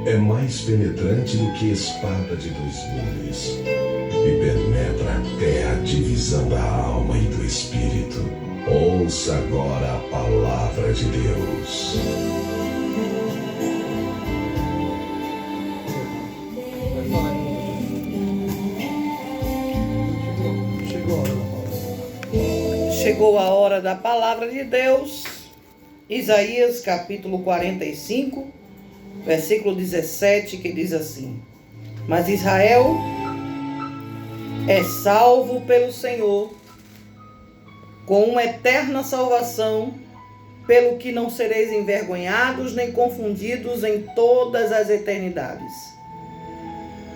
é mais penetrante do que espada de dois gumes e penetra até a divisão da alma e do espírito. Ouça agora a palavra de Deus. Chegou a hora da palavra de Deus. Isaías capítulo 45, versículo 17, que diz assim: Mas Israel é salvo pelo Senhor, com uma eterna salvação, pelo que não sereis envergonhados nem confundidos em todas as eternidades.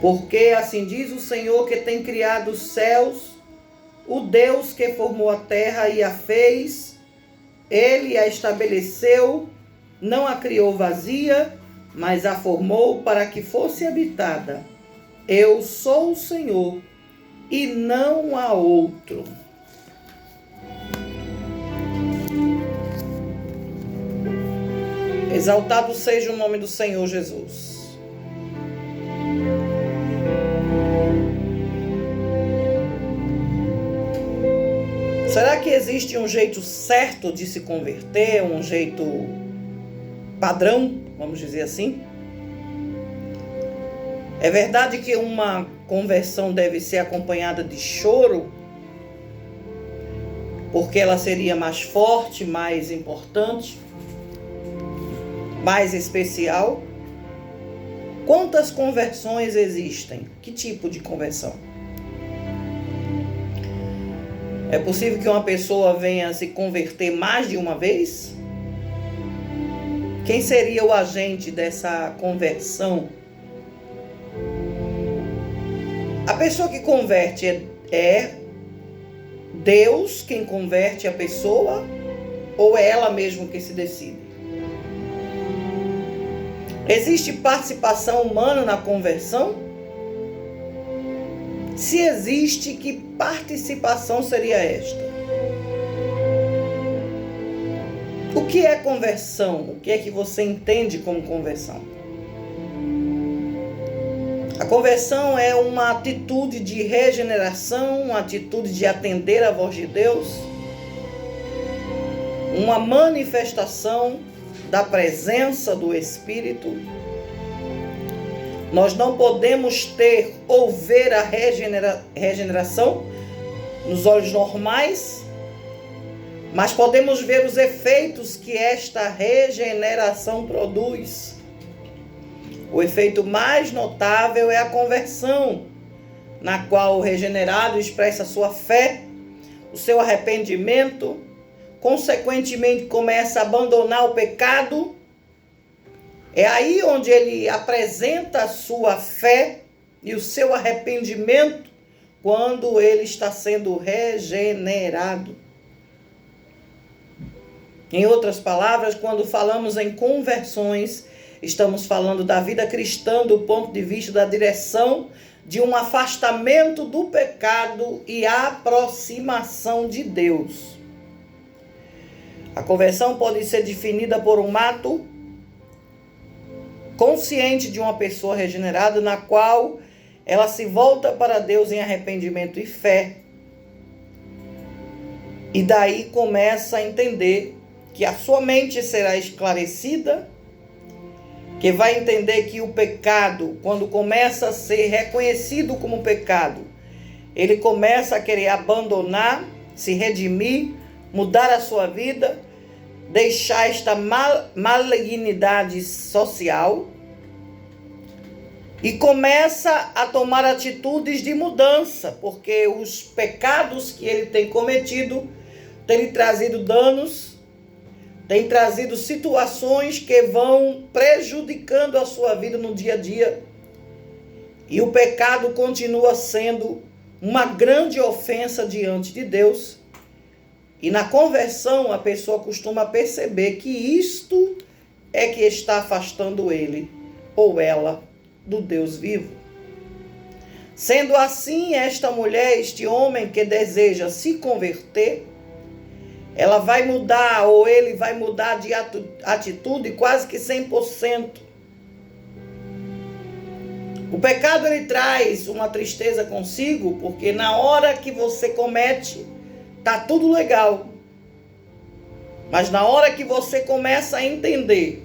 Porque assim diz o Senhor que tem criado os céus, o Deus que formou a terra e a fez, Ele a estabeleceu, não a criou vazia, mas a formou para que fosse habitada. Eu sou o Senhor e não há outro. Exaltado seja o nome do Senhor Jesus. Será que existe um jeito certo de se converter, um jeito padrão, vamos dizer assim? É verdade que uma conversão deve ser acompanhada de choro, porque ela seria mais forte, mais importante, mais especial. Quantas conversões existem? Que tipo de conversão? É possível que uma pessoa venha se converter mais de uma vez? Quem seria o agente dessa conversão? A pessoa que converte é Deus quem converte a pessoa ou é ela mesma que se decide? Existe participação humana na conversão? Se existe, que participação seria esta? O que é conversão? O que é que você entende como conversão? A conversão é uma atitude de regeneração, uma atitude de atender à voz de Deus, uma manifestação da presença do Espírito. Nós não podemos ter ou ver a regeneração nos olhos normais, mas podemos ver os efeitos que esta regeneração produz. O efeito mais notável é a conversão, na qual o regenerado expressa sua fé, o seu arrependimento, consequentemente começa a abandonar o pecado. É aí onde ele apresenta a sua fé e o seu arrependimento quando ele está sendo regenerado. Em outras palavras, quando falamos em conversões, estamos falando da vida cristã do ponto de vista da direção de um afastamento do pecado e aproximação de Deus. A conversão pode ser definida por um ato consciente de uma pessoa regenerada, na qual ela se volta para Deus em arrependimento e fé. E daí começa a entender que a sua mente será esclarecida, que vai entender que o pecado, quando começa a ser reconhecido como pecado, ele começa a querer abandonar, se redimir, mudar a sua vida, deixar esta malignidade social e começa a tomar atitudes de mudança, porque os pecados que ele tem cometido têm trazido danos, têm trazido situações que vão prejudicando a sua vida no dia a dia. E o pecado continua sendo uma grande ofensa diante de Deus. E na conversão a pessoa costuma perceber que isto é que está afastando ele ou ela do Deus vivo. Sendo assim, esta mulher, este homem que deseja se converter, ela vai mudar ou ele vai mudar de atitude quase que 100%. O pecado ele traz uma tristeza consigo, porque na hora que você comete, tá tudo legal. Mas na hora que você começa a entender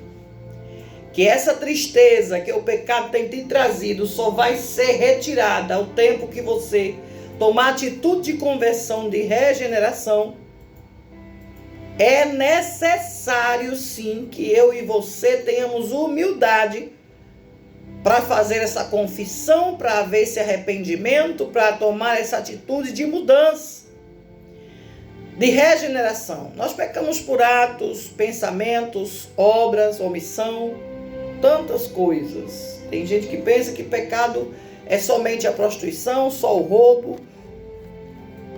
que essa tristeza que o pecado tem te trazido só vai ser retirada ao tempo que você tomar atitude de conversão, de regeneração, é necessário sim que eu e você tenhamos humildade para fazer essa confissão, para haver esse arrependimento, para tomar essa atitude de mudança, de regeneração. Nós pecamos por atos, pensamentos, obras, omissão, tantas coisas. Tem gente que pensa que pecado é somente a prostituição, só o roubo,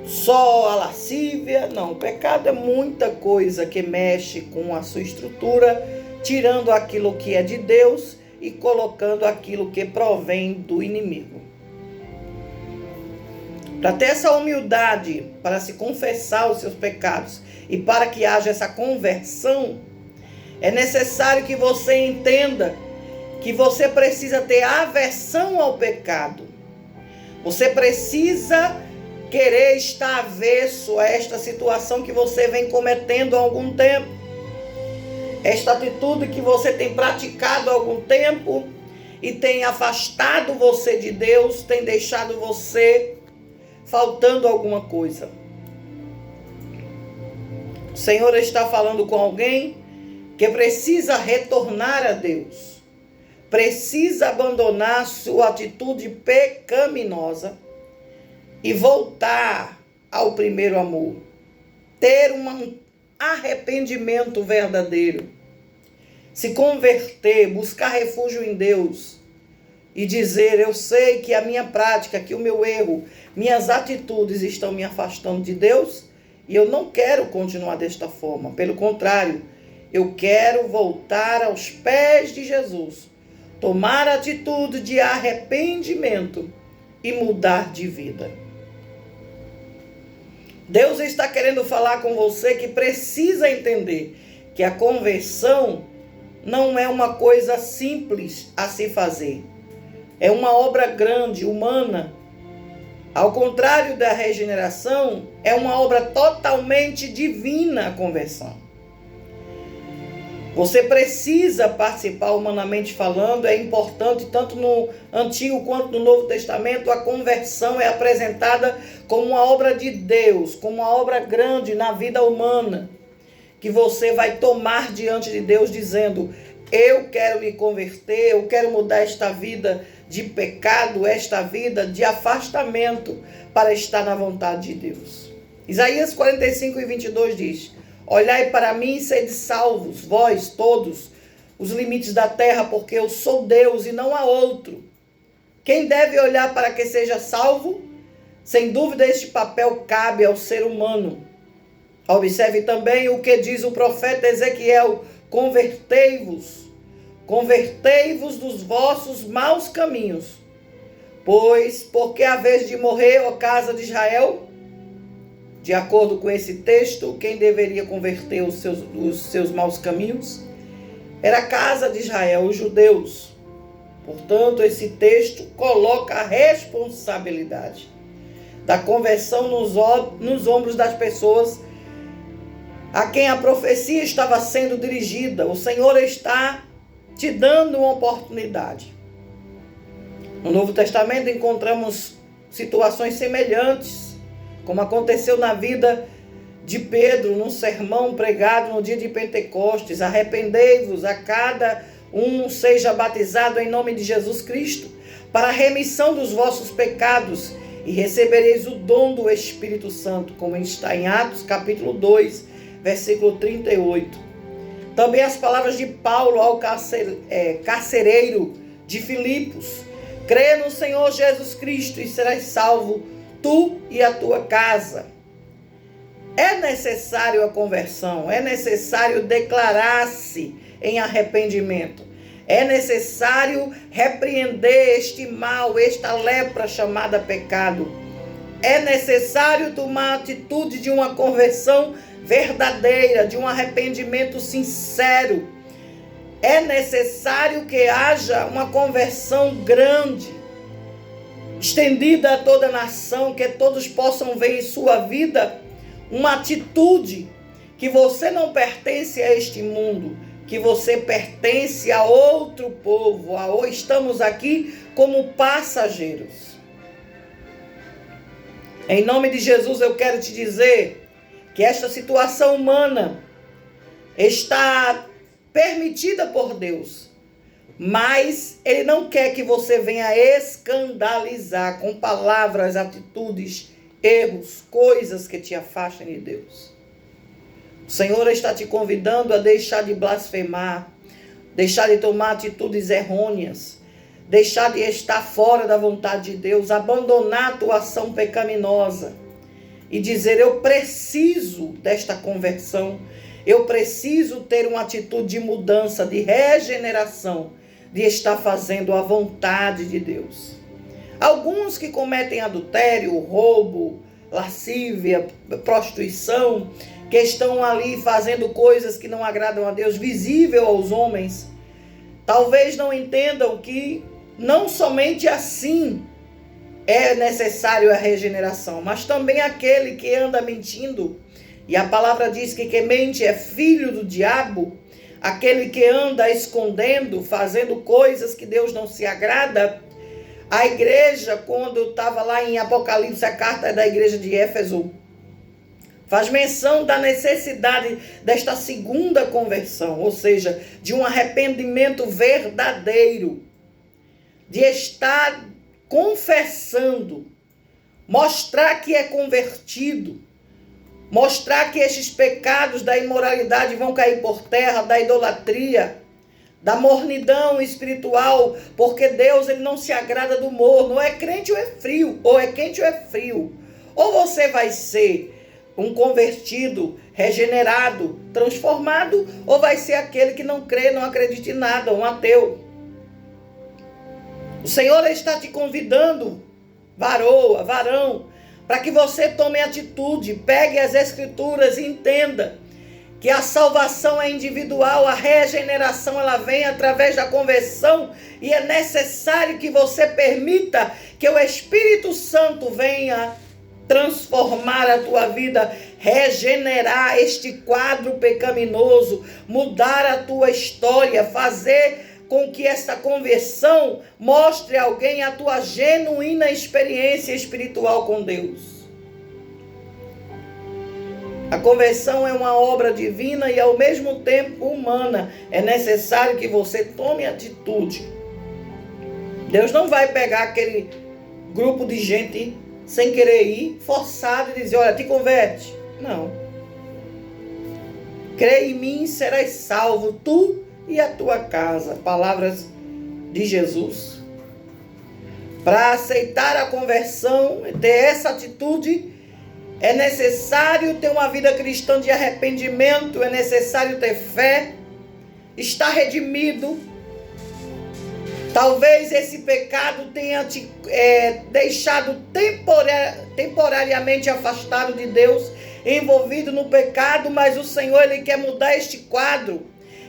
só a lascívia. Não, o pecado é muita coisa que mexe com a sua estrutura, tirando aquilo que é de Deus e colocando aquilo que provém do inimigo. Para ter essa humildade, para se confessar os seus pecados e para que haja essa conversão, é necessário que você entenda que você precisa ter aversão ao pecado. Você precisa querer estar avesso a esta situação que você vem cometendo há algum tempo. Esta atitude que você tem praticado há algum tempo e tem afastado você de Deus, tem deixado você faltando alguma coisa. O Senhor está falando com alguém que precisa retornar a Deus, precisa abandonar sua atitude pecaminosa e voltar ao primeiro amor, ter um arrependimento verdadeiro, se converter, buscar refúgio em Deus e dizer: eu sei que a minha prática, que o meu erro, minhas atitudes estão me afastando de Deus e eu não quero continuar desta forma. Pelo contrário, eu quero voltar aos pés de Jesus, tomar atitude de arrependimento e mudar de vida. Deus está querendo falar com você que precisa entender que a conversão não é uma coisa simples a se fazer. É uma obra grande, humana. Ao contrário da regeneração, é uma obra totalmente divina a conversão. Você precisa participar humanamente falando, é importante, tanto no Antigo quanto no Novo Testamento, a conversão é apresentada como uma obra de Deus, como uma obra grande na vida humana, que você vai tomar diante de Deus dizendo: eu quero me converter, eu quero mudar esta vida de pecado, esta vida de afastamento para estar na vontade de Deus. Isaías 45:22 diz: olhai para mim e sede salvos, vós todos, os limites da terra, porque eu sou Deus e não há outro. Quem deve olhar para que seja salvo? Sem dúvida este papel cabe ao ser humano. Observe também o que diz o profeta Ezequiel: convertei-vos dos vossos maus caminhos. Pois, porque a vez de morrer, ó casa de Israel? De acordo com esse texto, quem deveria converter os seus maus caminhos era a casa de Israel, os judeus. Portanto, esse texto coloca a responsabilidade da conversão nos ombros das pessoas a quem a profecia estava sendo dirigida. O Senhor está te dando uma oportunidade. No Novo Testamento encontramos situações semelhantes, como aconteceu na vida de Pedro, num sermão pregado no dia de Pentecostes: arrependei-vos, a cada um seja batizado em nome de Jesus Cristo, para a remissão dos vossos pecados, e recebereis o dom do Espírito Santo, como está em Atos capítulo 2, versículo 38. Também as palavras de Paulo ao carcereiro de Filipos: crê no Senhor Jesus Cristo e serás salvo, tu e a tua casa. É necessário a conversão, é necessário declarar-se em arrependimento, é necessário repreender este mal, esta lepra chamada pecado. É necessário tomar a atitude de uma conversão verdadeira, de um arrependimento sincero. É necessário que haja uma conversão grande. estendida a toda a nação, que todos possam ver em sua vida uma atitude que você não pertence a este mundo, que você pertence a outro povo, estamos aqui como passageiros. Em nome de Jesus eu quero te dizer que esta situação humana está permitida por Deus, mas Ele não quer que você venha escandalizar com palavras, atitudes, erros, coisas que te afastem de Deus. O Senhor está te convidando a deixar de blasfemar, deixar de tomar atitudes errôneas, deixar de estar fora da vontade de Deus, abandonar a tua ação pecaminosa e dizer: eu preciso desta conversão, eu preciso ter uma atitude de mudança, de regeneração, de estar fazendo a vontade de Deus. Alguns que cometem adultério, roubo, lascívia, prostituição, que estão ali fazendo coisas que não agradam a Deus, visível aos homens, talvez não entendam que não somente assim é necessário a regeneração, mas também aquele que anda mentindo, e a palavra diz que quem mente é filho do diabo, aquele que anda escondendo, fazendo coisas que Deus não se agrada. A igreja, quando estava lá em Apocalipse, a carta da igreja de Éfeso, faz menção da necessidade desta segunda conversão, ou seja, de um arrependimento verdadeiro, de estar confessando, mostrar que é convertido, mostrar que estes pecados da imoralidade vão cair por terra, da idolatria, da mornidão espiritual, porque Deus ele não se agrada do morno, ou é crente ou é frio, ou é quente ou é frio. Ou você vai ser um convertido, regenerado, transformado, ou vai ser aquele que não crê, não acredita em nada, um ateu. O Senhor está te convidando, varoa, varão, para que você tome atitude, pegue as Escrituras e entenda que a salvação é individual, a regeneração ela vem através da conversão, e é necessário que você permita que o Espírito Santo venha transformar a tua vida, regenerar este quadro pecaminoso, mudar a tua história, fazer com que essa conversão mostre a alguém a tua genuína experiência espiritual com Deus. A conversão é uma obra divina e ao mesmo tempo humana. É necessário que você tome atitude. Deus não vai pegar aquele grupo de gente sem querer ir, forçado, e dizer: olha, te converte. Não. Crê em mim, serás salvo, tu e a tua casa. Palavras de Jesus. Para aceitar a conversão, ter essa atitude, é necessário ter uma vida cristã de arrependimento, é necessário ter fé, estar redimido. Talvez esse pecado tenha te deixado temporariamente afastado de Deus, envolvido no pecado, mas o Senhor ele quer mudar este quadro,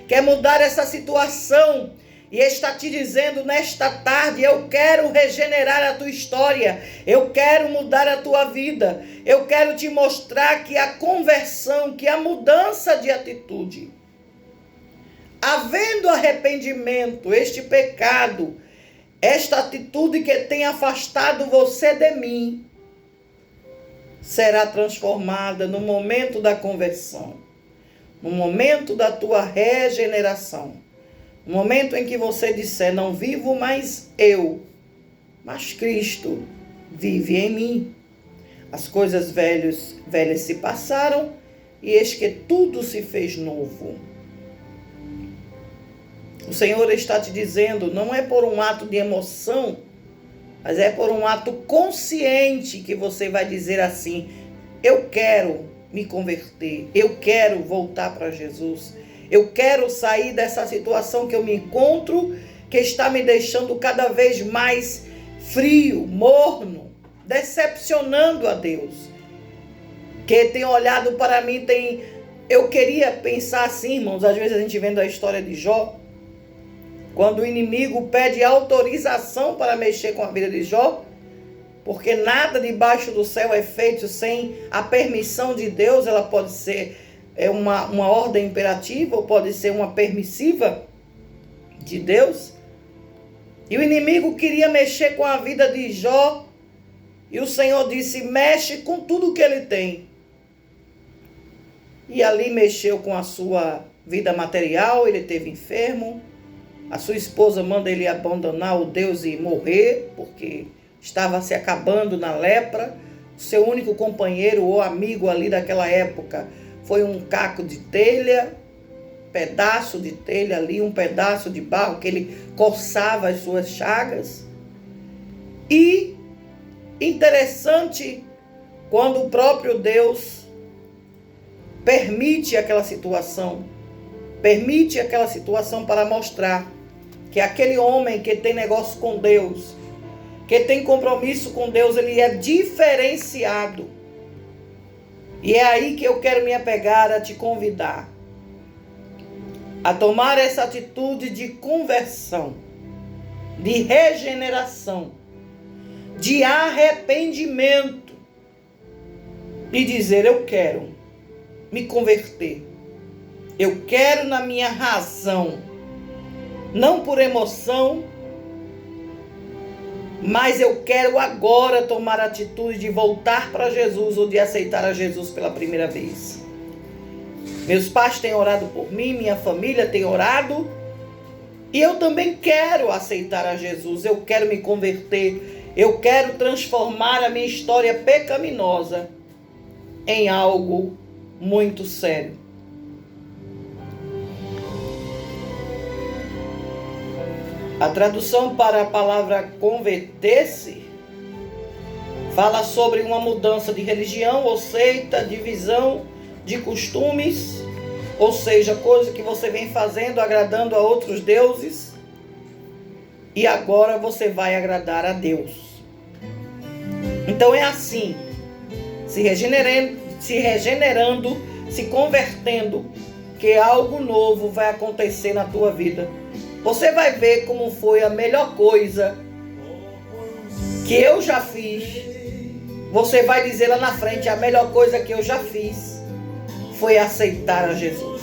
quer mudar essa situação, e está te dizendo nesta tarde: eu quero regenerar a tua história, eu quero mudar a tua vida, eu quero te mostrar que a conversão, que a mudança de atitude, havendo arrependimento, este pecado, esta atitude que tem afastado você de mim, será transformada no momento da conversão, no momento da tua regeneração. No momento em que você disser: não vivo mais eu, mas Cristo vive em mim. As coisas velhas se passaram, e eis que tudo se fez novo. O Senhor está te dizendo, não é por um ato de emoção, mas é por um ato consciente que você vai dizer assim: eu quero me converter, eu quero voltar para Jesus. Eu quero sair dessa situação que eu me encontro, que está me deixando cada vez mais frio, morno, decepcionando a Deus. Que tem olhado para mim, eu queria pensar assim, irmãos, às vezes a gente vendo a história de Jó, quando o inimigo pede autorização para mexer com a vida de Jó, porque nada debaixo do céu é feito sem a permissão de Deus. Ela pode ser uma ordem imperativa ou pode ser uma permissiva de Deus. E o inimigo queria mexer com a vida de Jó, e o Senhor disse: mexe com tudo que ele tem. E ali mexeu com a sua vida material. Ele esteve enfermo, a sua esposa manda ele abandonar o Deus e morrer, porque estava se acabando na lepra. O seu único companheiro ou amigo ali daquela época foi um caco de telha, pedaço de telha ali, um pedaço de barro que ele coçava as suas chagas. E interessante, quando o próprio Deus permite aquela situação para mostrar que aquele homem que tem negócio com Deus, que tem compromisso com Deus, ele é diferenciado. E é aí que eu quero me apegar a te convidar a tomar essa atitude de conversão, de regeneração, de arrependimento e dizer: eu quero me converter, eu quero na minha razão, não por emoção, mas eu quero agora tomar a atitude de voltar para Jesus ou de aceitar a Jesus pela primeira vez. Meus pais têm orado por mim, minha família tem orado, e eu também quero aceitar a Jesus. Eu quero me converter, eu quero transformar a minha história pecaminosa em algo muito sério. A tradução para a palavra converter-se fala sobre uma mudança de religião ou seita, divisão de costumes, ou seja, coisa que você vem fazendo agradando a outros deuses, e agora você vai agradar a Deus. Então é assim, se regenerando, se convertendo, que algo novo vai acontecer na tua vida. Você vai ver como foi a melhor coisa que eu já fiz. Você vai dizer lá na frente: a melhor coisa que eu já fiz foi aceitar a Jesus.